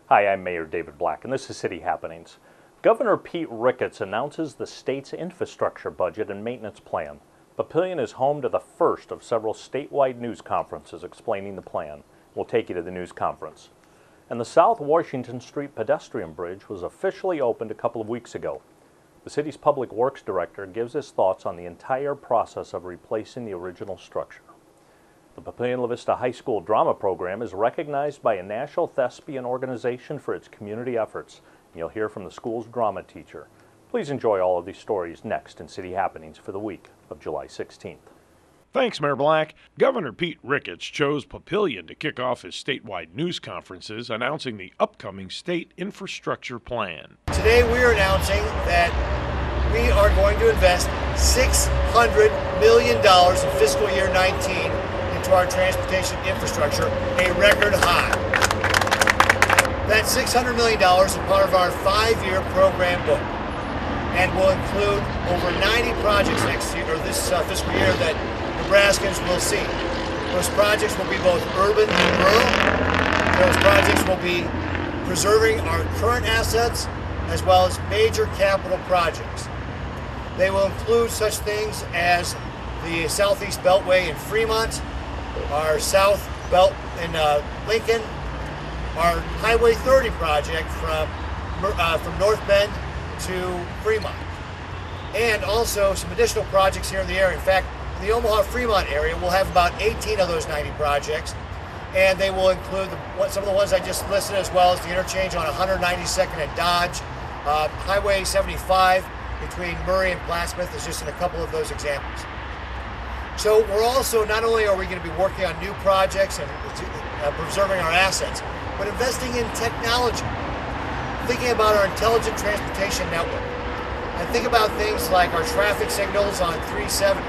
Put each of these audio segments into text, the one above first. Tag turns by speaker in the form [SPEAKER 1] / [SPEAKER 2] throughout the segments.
[SPEAKER 1] Hi, I'm Mayor David Black, and this is City Happenings. Governor Pete Ricketts announces the state's infrastructure budget and maintenance plan. Papillion is home to the first of several statewide news conferences explaining the plan. We'll take you to the news conference. And the South Washington Street Pedestrian Bridge was officially opened a couple of weeks ago. The city's Public Works Director gives his thoughts on the entire process of replacing the original structure. The Papillion-La Vista High School drama program is recognized by a national thespian organization for its community efforts. You'll hear from the school's drama teacher. Please enjoy all of these stories next in City Happenings for the week of July 16th.
[SPEAKER 2] Thanks, Mayor Black. Governor Pete Ricketts chose Papillion to kick off his statewide news conferences, announcing the upcoming state infrastructure plan.
[SPEAKER 3] Today we are announcing that we are going to invest $600 million in fiscal year 19 into our transportation infrastructure, a record high. That $600 million is part of our 5-year program book and will include over 90 projects next year, or this fiscal year, that Nebraskans will see. Those projects will be both urban and rural. Those projects will be preserving our current assets as well as major capital projects. They will include such things as the Southeast Beltway in Fremont, our South Belt in Lincoln, our Highway 30 project from North Bend to Fremont, and also some additional projects here in the area. In fact, in the Omaha-Fremont area, we'll have about 18 of those 90 projects, and they will include some of the ones I just listed, as well as the interchange on 192nd and Dodge, Highway 75 between Murray and Plattsmouth is just in a couple of those examples. So we're also, not only are we going to be working on new projects and preserving our assets, but investing in technology, thinking about our intelligent transportation network. And think about things like our traffic signals on 370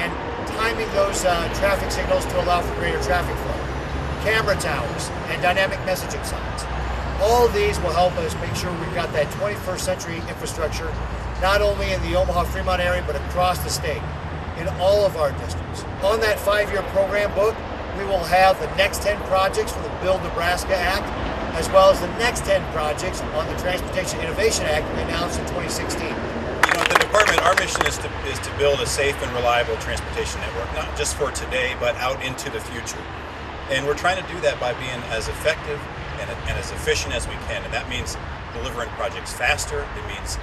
[SPEAKER 3] and timing those traffic signals to allow for greater traffic flow, camera towers, and dynamic messaging signs. All of these will help us make sure we've got that 21st century infrastructure, not only in the Omaha-Fremont area, but across the state, in all of our districts. On that 5-year program book, we will have the next 10 projects for the Build Nebraska Act, as well as the next 10 projects on the Transportation Innovation Act we announced in 2016.
[SPEAKER 4] You know, at the department, our mission is to build a safe and reliable transportation network, not just for today, but out into the future. And we're trying to do that by being as effective and as efficient as we can. And that means delivering projects faster. It means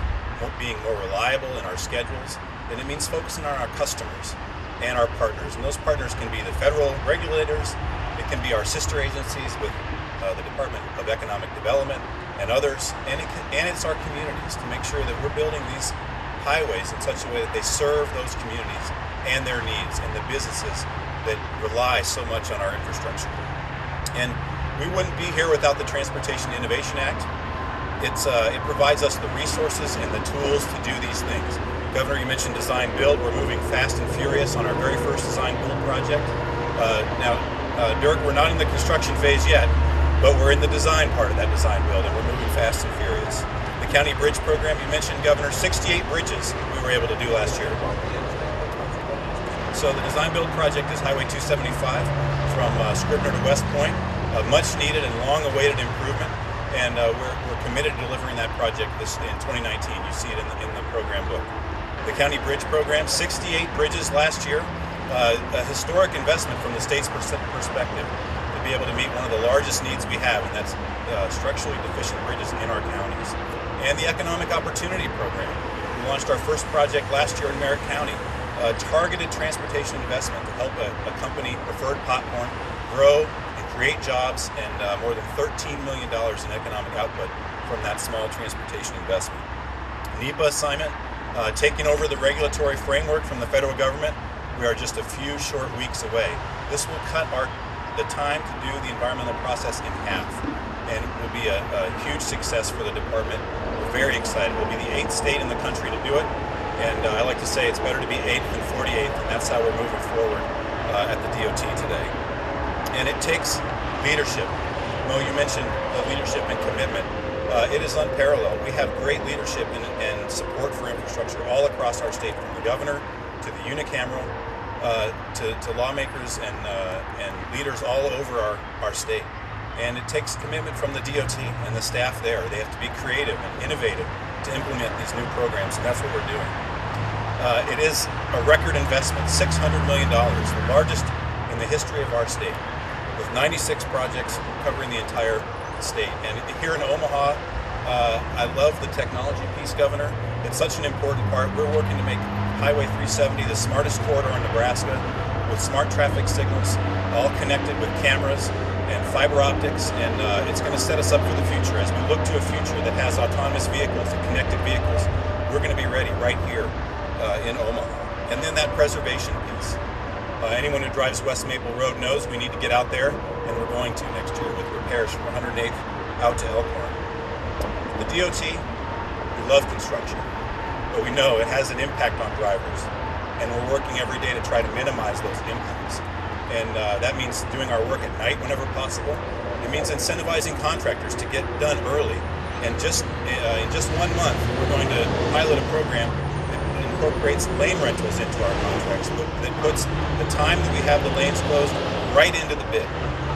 [SPEAKER 4] being more reliable in our schedules. And it means focusing on our customers and our partners. And those partners can be the federal regulators, it can be our sister agencies with the Department of Economic Development and others, and it's our communities, to make sure that we're building these highways in such a way that they serve those communities and their needs and the businesses that rely so much on our infrastructure. And we wouldn't be here without the Transportation Innovation Act. It provides us the resources and the tools to do these things. Governor, you mentioned design build. We're moving fast and furious on our very first design build project. Now, Dirk, we're not in the construction phase yet, but we're in the design part of that design build, and we're moving fast and furious. The county bridge program, you mentioned, Governor, 68 bridges we were able to do last year. So the design build project is Highway 275 from Scribner to West Point, a much needed and long awaited improvement, and we're committed to delivering that project in 2019. You see it in the program book. The county bridge program, 68 bridges last year, a historic investment from the state's perspective to be able to meet one of the largest needs we have, and that's structurally deficient bridges in our counties. And the Economic Opportunity Program. We launched our first project last year in Merritt County, targeted transportation investment to help a company, Preferred Popcorn, grow and create jobs, and more than $13 million in economic output from that small transportation investment. NEPA assignment, taking over the regulatory framework from the federal government. We are just a few short weeks away. This will cut the time to do the environmental process in half, and it will be a huge success for the department. We're very excited. We'll be the 8th state in the country to do it, and I like to say it's better to be 8th than 48th, and that's how we're moving forward at the DOT today. And it takes leadership. Mo, you mentioned leadership and commitment. It is unparalleled. We have great leadership and support for infrastructure all across our state, from the governor to the unicameral, to lawmakers and leaders all over our state. And it takes commitment from the DOT and the staff there. They have to be creative and innovative to implement these new programs, and that's what we're doing. It is a record investment, $600 million, the largest in the history of our state, with 96 projects covering the entire state. And here in Omaha, I love the technology piece, Governor. It's such an important part. We're working to make Highway 370 the smartest corridor in Nebraska, with smart traffic signals, all connected with cameras and fiber optics, and it's going to set us up for the future. As we look to a future that has autonomous vehicles and connected vehicles, we're going to be ready right here in Omaha. And then that preservation piece. Anyone who drives West Maple Road knows we need to get out there, and we're going to next year with repairs from 108th out to Elkhorn. The DOT, we love construction, but we know it has an impact on drivers, and we're working every day to try to minimize those impacts. And that means doing our work at night whenever possible. It means incentivizing contractors to get done early. And in just 1 month, we're going to pilot a program that incorporates lane rentals into our contracts, that puts the time that we have the lanes closed right into the bid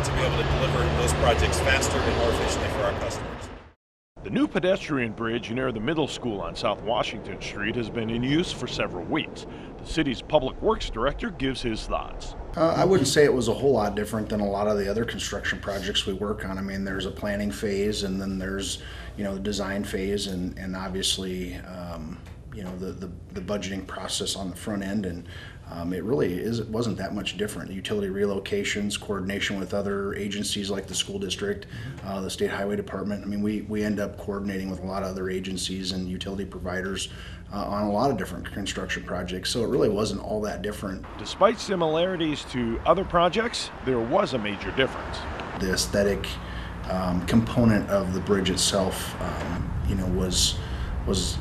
[SPEAKER 4] to be able to deliver those projects faster and more efficiently for our customers.
[SPEAKER 2] The new pedestrian bridge near the middle school on South Washington Street has been in use for several weeks. The city's public works director gives his thoughts.
[SPEAKER 5] I wouldn't say it was a whole lot different than a lot of the other construction projects we work on. I mean, there's a planning phase, and then there's, the design phase, and obviously, the budgeting process on the front end, and it really wasn't that much different. Utility relocations, coordination with other agencies like the school district, the state highway department. I mean, we end up coordinating with a lot of other agencies and utility providers on a lot of different construction projects, so it really wasn't all that different.
[SPEAKER 2] Despite similarities to other projects, there was a major difference.
[SPEAKER 5] The aesthetic component of the bridge itself, was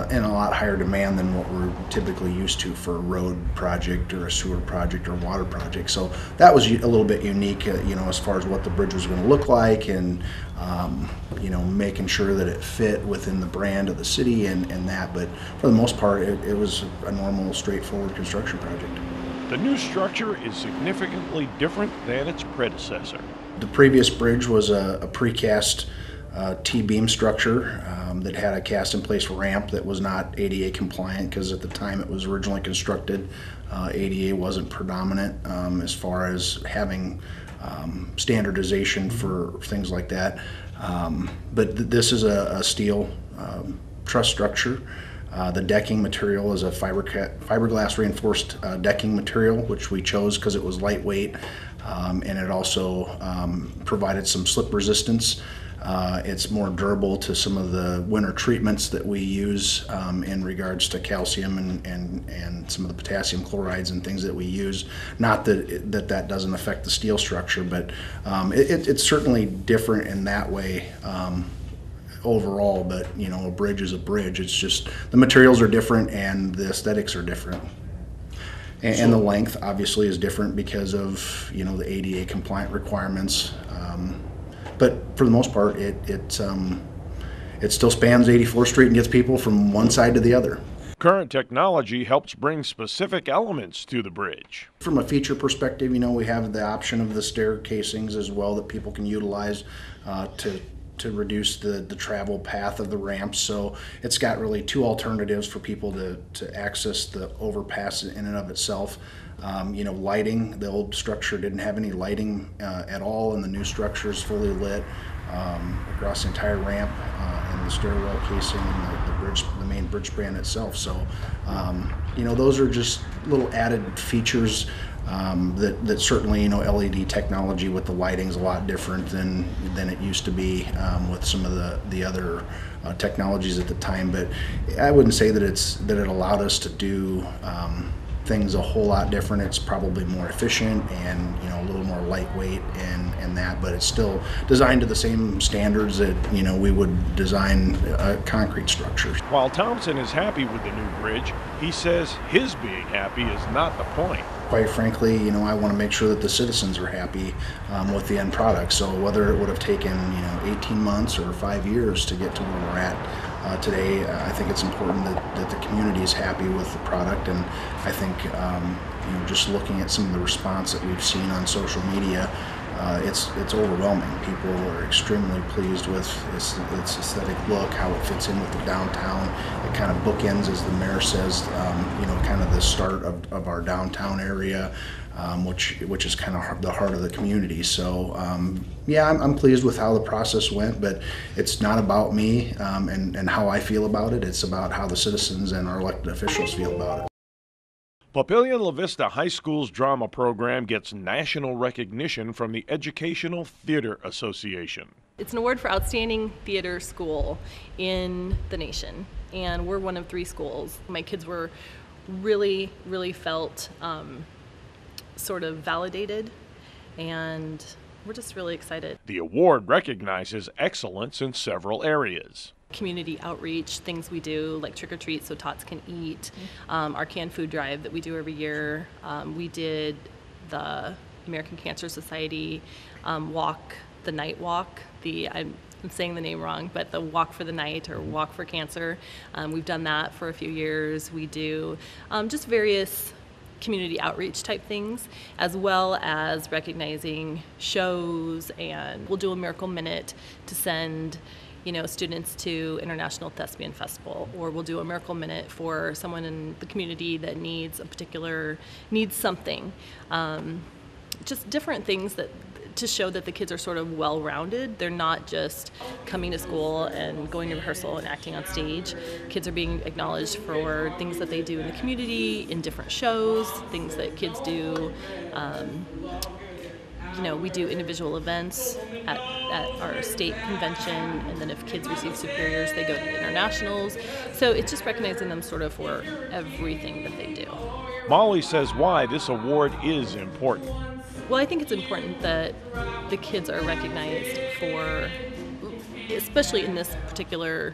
[SPEAKER 5] in a lot higher demand than what we're typically used to for a road project or a sewer project or water project. So that was a little bit unique, as far as what the bridge was going to look like, and making sure that it fit within the brand of the city and that. But for the most part, it was a normal, straightforward construction project.
[SPEAKER 2] The new structure is significantly different than its predecessor.
[SPEAKER 5] The previous bridge was a precast T-beam structure that had a cast-in-place ramp that was not ADA compliant, because at the time it was originally constructed, ADA wasn't predominant as far as having standardization for things like that. But this is a steel truss structure. The decking material is a fiberglass reinforced decking material, which we chose because it was lightweight, and it also provided some slip resistance. It's more durable to some of the winter treatments that we use in regards to calcium and some of the potassium chlorides and things that we use. Not that doesn't affect the steel structure, but it's certainly different in that way overall. But a bridge is a bridge. It's just the materials are different and the aesthetics are different. And the length obviously is different because of the ADA compliant requirements. But for the most part, it still spans 84th Street and gets people from one side to the other.
[SPEAKER 2] Current technology helps bring specific elements to the bridge.
[SPEAKER 5] From a feature perspective, we have the option of the stair casings as well that people can utilize to reduce the travel path of the ramps. So it's got really two alternatives for people to access the overpass in and of itself. Lighting, the old structure didn't have any lighting at all, and the new structure is fully lit across the entire ramp and the stairwell casing and the bridge, the main bridge span itself. So, those are just little added features that certainly, LED technology with the lighting is a lot different than it used to be with some of the other technologies at the time. But I wouldn't say that it allowed us to do things a whole lot different. It's probably more efficient and a little more lightweight and that, but it's still designed to the same standards that we would design a concrete structure.
[SPEAKER 2] While Thompson is happy with the new bridge, he says his being happy is not the point.
[SPEAKER 5] Quite frankly, I want to make sure that the citizens are happy with the end product. So whether it would have taken 18 months or 5 years to get to where we're at today, I think it's important that the community is happy with the product. And I think just looking at some of the response that we've seen on social media, it's overwhelming. People are extremely pleased with its aesthetic look, how it fits in with the downtown. It kind of bookends, as the mayor says, kind of the start of our downtown area, which is kind of the heart of the community. So yeah, I'm pleased with how the process went, but it's not about me and how I feel about it. It's about how the citizens and our elected officials feel about it.
[SPEAKER 2] Papillion-La Vista High School's drama program gets national recognition from the Educational Theater Association.
[SPEAKER 6] It's an award for outstanding theater school in the nation, and we're one of 3 schools. My kids were really felt sort of validated, and we're just really excited.
[SPEAKER 2] The award recognizes excellence in several areas.
[SPEAKER 6] Community outreach, things we do like trick or treat so tots can eat, our canned food drive that we do every year. We did the American Cancer Society walk, the night walk, I'm saying the name wrong, but the walk for the night or walk for cancer. We've done that for a few years. We do just various community outreach type things, as well as recognizing shows, and we'll do a Miracle Minute to send students to International Thespian Festival, or we'll do a Miracle Minute for someone in the community that needs something. Just different things to show that the kids are sort of well-rounded. They're not just coming to school and going to rehearsal and acting on stage. Kids are being acknowledged for things that they do in the community, in different shows, things that kids do. We do individual events at our state convention, and then if kids receive superiors, they go to internationals. So it's just recognizing them sort of for everything that they do.
[SPEAKER 2] Molly says why this award is important.
[SPEAKER 6] Well, I think it's important that the kids are recognized for, especially in this particular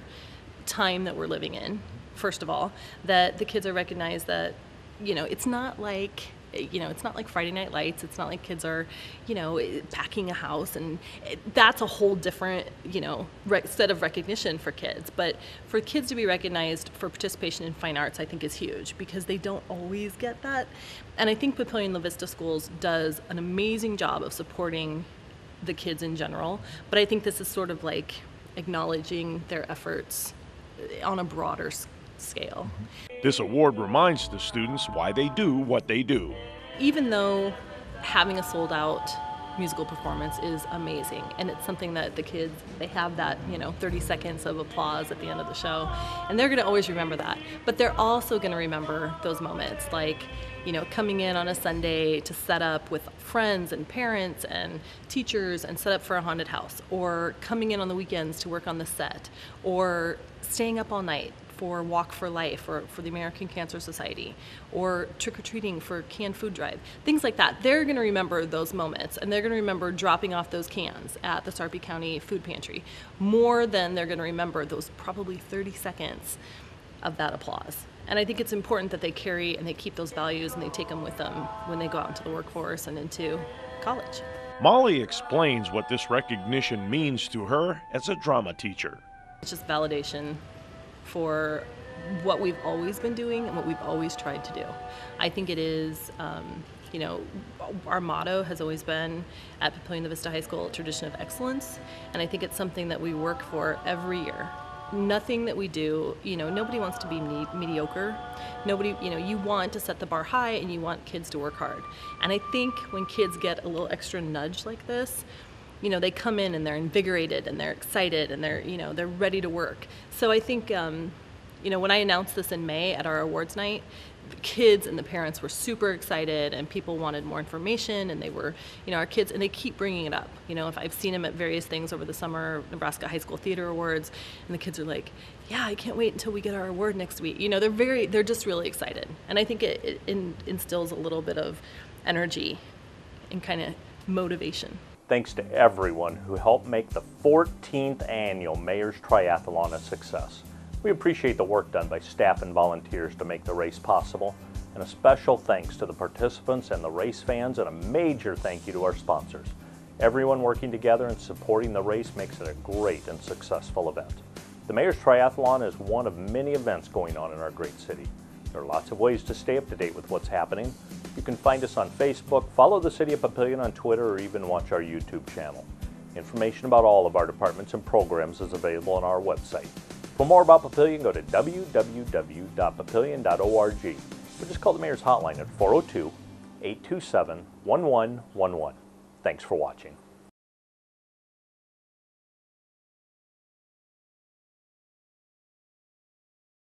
[SPEAKER 6] time that we're living in, first of all, that the kids are recognized that, it's not like Friday Night Lights. It's not like kids are, packing a house, and that's a whole different, set of recognition for kids. But for kids to be recognized for participation in fine arts, I think is huge, because they don't always get that. And I think Papillion-La Vista Schools does an amazing job of supporting the kids in general. But I think this is sort of like acknowledging their efforts on a broader scale.
[SPEAKER 2] This award reminds the students why they do what they do.
[SPEAKER 6] Even though having a sold-out musical performance is amazing, and it's something that the kids, they have that 30 seconds of applause at the end of the show, and they're going to always remember that. But they're also going to remember those moments, like coming in on a Sunday to set up with friends and parents and teachers and set up for a haunted house, or coming in on the weekends to work on the set, or staying up all night for Walk for Life or for the American Cancer Society, or trick-or-treating for canned food drive, things like that. They're going to remember those moments, and they're going to remember dropping off those cans at the Sarpy County Food Pantry more than they're going to remember those probably 30 seconds of that applause. And I think it's important that they carry and they keep those values and they take them with them when they go out into the workforce and into college.
[SPEAKER 2] Molly explains what this recognition means to her as a drama teacher.
[SPEAKER 6] It's just validation for what we've always been doing and what we've always tried to do. I think it is, our motto has always been at Papillion-La Vista High School, tradition of excellence, and I think it's something that we work for every year. Nothing that we do, nobody wants to be mediocre. Nobody, you want to set the bar high and you want kids to work hard. And I think when kids get a little extra nudge like this, they come in and they're invigorated and they're excited and they're ready to work. So I think, when I announced this in May at our awards night, the kids and the parents were super excited, and people wanted more information, and they were, our kids, and they keep bringing it up. If I've seen them at various things over the summer, Nebraska High School Theater Awards, and the kids are like, yeah, I can't wait until we get our award next week. They're just really excited. And I think it instills a little bit of energy and kind of motivation.
[SPEAKER 1] Thanks to everyone who helped make the 14th annual Mayor's Triathlon a success. We appreciate the work done by staff and volunteers to make the race possible, and a special thanks to the participants and the race fans, and a major thank you to our sponsors. Everyone working together and supporting the race makes it a great and successful event. The Mayor's Triathlon is one of many events going on in our great city. There are lots of ways to stay up to date with what's happening. You can find us on Facebook, follow the City of Papillion on Twitter, or even watch our YouTube channel. Information about all of our departments and programs is available on our website. For more about Papillion, go to www.papillion.org or just call the Mayor's Hotline at 402-827-1111. Thanks for watching.